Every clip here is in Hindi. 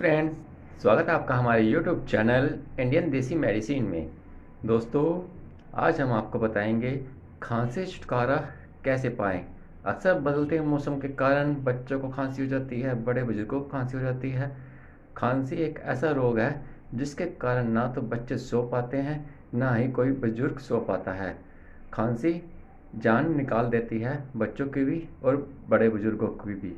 फ्रेंड, स्वागत है आपका हमारे यूट्यूब चैनल इंडियन देसी मेडिसिन में। दोस्तों, आज हम आपको बताएंगे खांसी से छुटकारा कैसे पाएं। अक्सर बदलते मौसम के कारण बच्चों को खांसी हो जाती है, बड़े बुजुर्गों को खांसी हो जाती है। खांसी एक ऐसा रोग है जिसके कारण ना तो बच्चे सो पाते हैं, ना ही कोई बुजुर्ग सो पाता है। खांसी जान निकाल देती है, बच्चों की भी और बड़े बुजुर्गों की भी।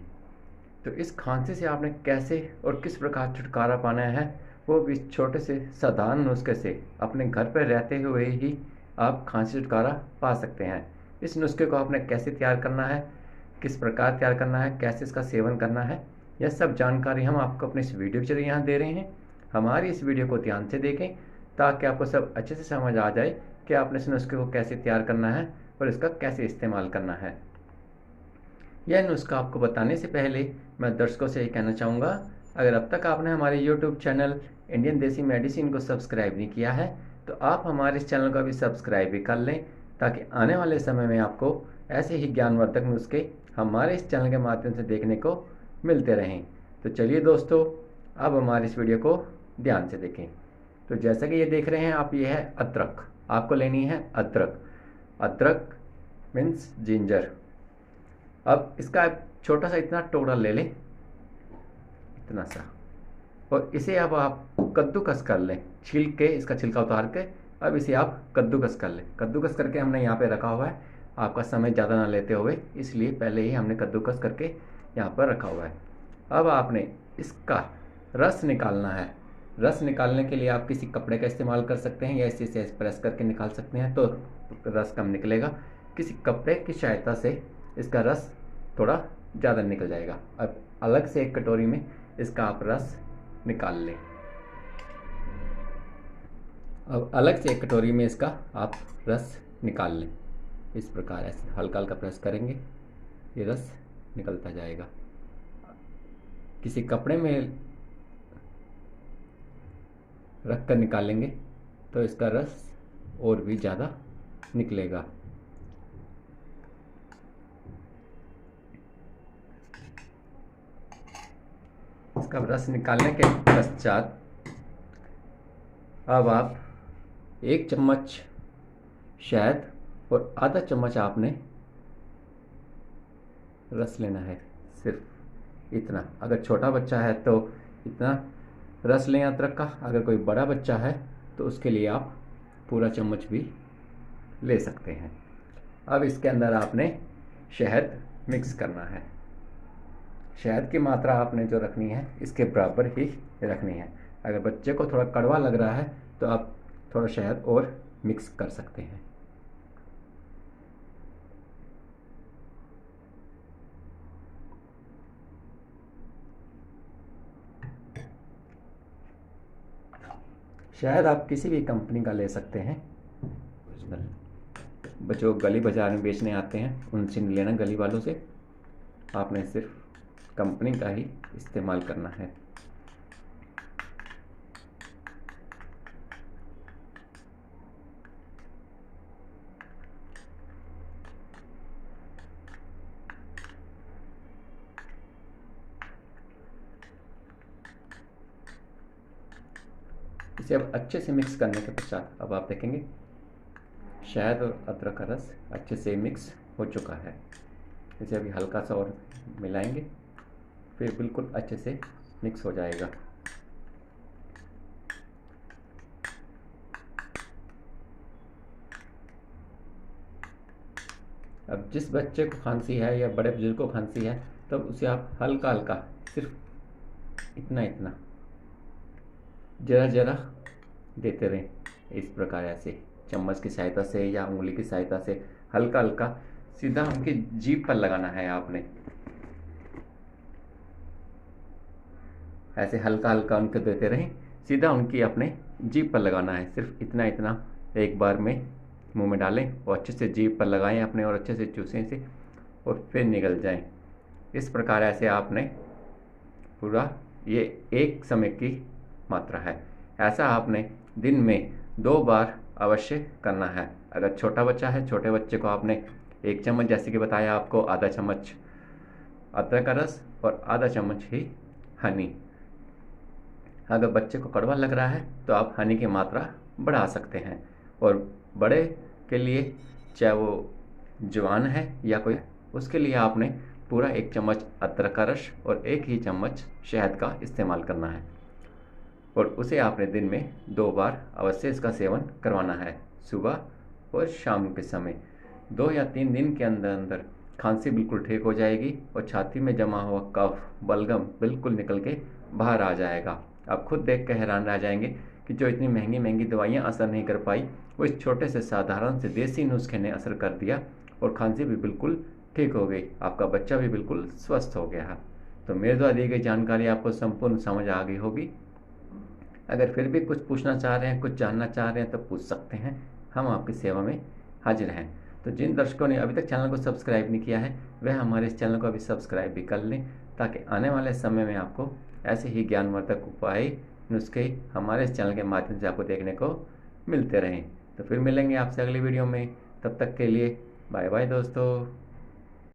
तो इस खांसी से आपने कैसे और किस प्रकार छुटकारा पाना है, वो भी छोटे से साधारण नुस्खे से अपने घर पर रहते हुए ही आप खांसी से छुटकारा पा सकते हैं। इस नुस्खे को आपने कैसे तैयार करना है, किस प्रकार तैयार करना है, कैसे इसका सेवन करना है, यह सब जानकारी हम आपको अपने इस वीडियो के जरिए यहाँ दे रहे हैं। हमारी इस वीडियो को ध्यान से देखें ताकि आपको सब अच्छे से समझ आ जाए कि आपने इस नुस्खे को कैसे तैयार करना है और इसका कैसे इस्तेमाल करना है। यह नुस्खा आपको बताने से पहले मैं दर्शकों से ये कहना चाहूँगा, अगर अब तक आपने हमारे यूट्यूब चैनल इंडियन देसी मेडिसिन को सब्सक्राइब नहीं किया है तो आप हमारे इस चैनल का भी सब्सक्राइब भी कर लें, ताकि आने वाले समय में आपको ऐसे ही ज्ञानवर्धक नुस्खे हमारे इस चैनल के माध्यम से देखने को मिलते रहें। तो चलिए दोस्तों, अब हमारे इस वीडियो को ध्यान से देखें। तो जैसा कि ये देख रहे हैं आप, ये है अदरक। आपको लेनी है अदरक। अदरक मीन्स जिंजर। अब इसका छोटा सा इतना टुकड़ा ले लें, इतना सा, और इसे अब आप कद्दूकस कर लें, छील के इसका छिलका उतार के। अब इसे आप कद्दूकस कर लें। कद्दूकस करके हमने यहाँ पे रखा हुआ है, आपका समय ज़्यादा ना लेते हुए, इसलिए पहले ही हमने कद्दूकस करके यहाँ पर रखा हुआ है। अब आपने इसका रस निकालना है। रस निकालने के लिए आप किसी कपड़े का इस्तेमाल कर सकते हैं या इसे प्रेस करके निकाल सकते हैं, तो रस कम निकलेगा। किसी कपड़े की सहायता से इसका रस थोड़ा ज़्यादा निकल जाएगा। अब अलग से एक कटोरी में इसका आप रस निकाल लें। अब अलग से एक कटोरी में इसका आप रस निकाल लें। इस प्रकार ऐसे हल्का हल्का प्रेस करेंगे, ये रस निकलता जाएगा। किसी कपड़े में रख कर निकालेंगे तो इसका रस और भी ज़्यादा निकलेगा। इसका रस निकालने के पश्चात अब आप 1 चम्मच शहद और आधा चम्मच आपने रस लेना है, सिर्फ इतना। अगर छोटा बच्चा है तो इतना रस लें अदरक का, अगर कोई बड़ा बच्चा है तो उसके लिए आप पूरा चम्मच भी ले सकते हैं। अब इसके अंदर आपने शहद मिक्स करना है। शहद की मात्रा आपने जो रखनी है इसके बराबर ही रखनी है। अगर बच्चे को थोड़ा कड़वा लग रहा है तो आप थोड़ा शहद और मिक्स कर सकते हैं। शहद आप किसी भी कंपनी का ले सकते हैं। जो गली बाजार में बेचने आते हैं उनसे नहीं लेना, गली वालों से। आपने सिर्फ कंपनी का ही इस्तेमाल करना है। इसे अब अच्छे से मिक्स करने के पश्चात अब आप देखेंगे शहद और अदरक का रस अच्छे से मिक्स हो चुका है। इसे अभी हल्का सा और मिलाएंगे, फिर बिल्कुल अच्छे से मिक्स हो जाएगा। अब जिस बच्चे को खांसी है या बड़े बुजुर्ग को खांसी है, तब उसे आप हल्का हल्का, सिर्फ इतना इतना, जरा जरा देते रहें। इस प्रकार ऐसे चम्मच की सहायता से या उंगली की सहायता से हल्का हल्का सीधा उनकी जीभ पर लगाना है आपने। ऐसे हल्का हल्का उनको देते रहें, सीधा उनकी अपने जीभ पर लगाना है। सिर्फ इतना इतना एक बार में मुंह में डालें और अच्छे से जीभ पर लगाएं अपने, और अच्छे से चूसें से, और फिर निगल जाएं। इस प्रकार ऐसे आपने पूरा, ये एक समय की मात्रा है, ऐसा आपने दिन में 2 बार अवश्य करना है। अगर छोटा बच्चा है, छोटे बच्चे को आपने 1 चम्मच, जैसे कि बताया आपको, आधा चम्मच अदरक का रस और आधा चम्मच ही हनी, अगर बच्चे को कड़वा लग रहा है तो आप हनी की मात्रा बढ़ा सकते हैं। और बड़े के लिए, चाहे वो जवान है या कोई, उसके लिए आपने पूरा 1 चम्मच अदरक का रस और 1 ही चम्मच शहद का इस्तेमाल करना है। और उसे आपने दिन में 2 बार अवश्य इसका सेवन करवाना है, सुबह और शाम के समय। 2 या 3 दिन के अंदर अंदर खांसी बिल्कुल ठीक हो जाएगी और छाती में जमा हुआ कफ, बलगम बिल्कुल निकल के बाहर आ जाएगा। आप खुद देख कर हैरान रह जाएंगे कि जो इतनी महंगी महंगी दवाइयाँ असर नहीं कर पाई, वो इस छोटे से साधारण से देसी नुस्खे ने असर कर दिया और खांसी भी बिल्कुल ठीक हो गई। आपका बच्चा भी बिल्कुल स्वस्थ हो गया है। तो मेरे द्वारा दी गई जानकारी आपको संपूर्ण समझ आ गई होगी। अगर फिर भी कुछ पूछना चाह रहे हैं, कुछ जानना चाह रहे हैं तो पूछ सकते हैं, हम आपकी सेवा में हाजिर हैं। तो जिन दर्शकों ने अभी तक चैनल को सब्सक्राइब नहीं किया है, वह हमारे इस चैनल को अभी सब्सक्राइब भी कर लें, ताकि आने वाले समय में आपको ऐसे ही ज्ञानवर्धक उपाय, नुस्खे हमारे इस चैनल के माध्यम से आपको देखने को मिलते रहें। तो फिर मिलेंगे आपसे अगली वीडियो में। तब तक के लिए बाय बाय दोस्तों।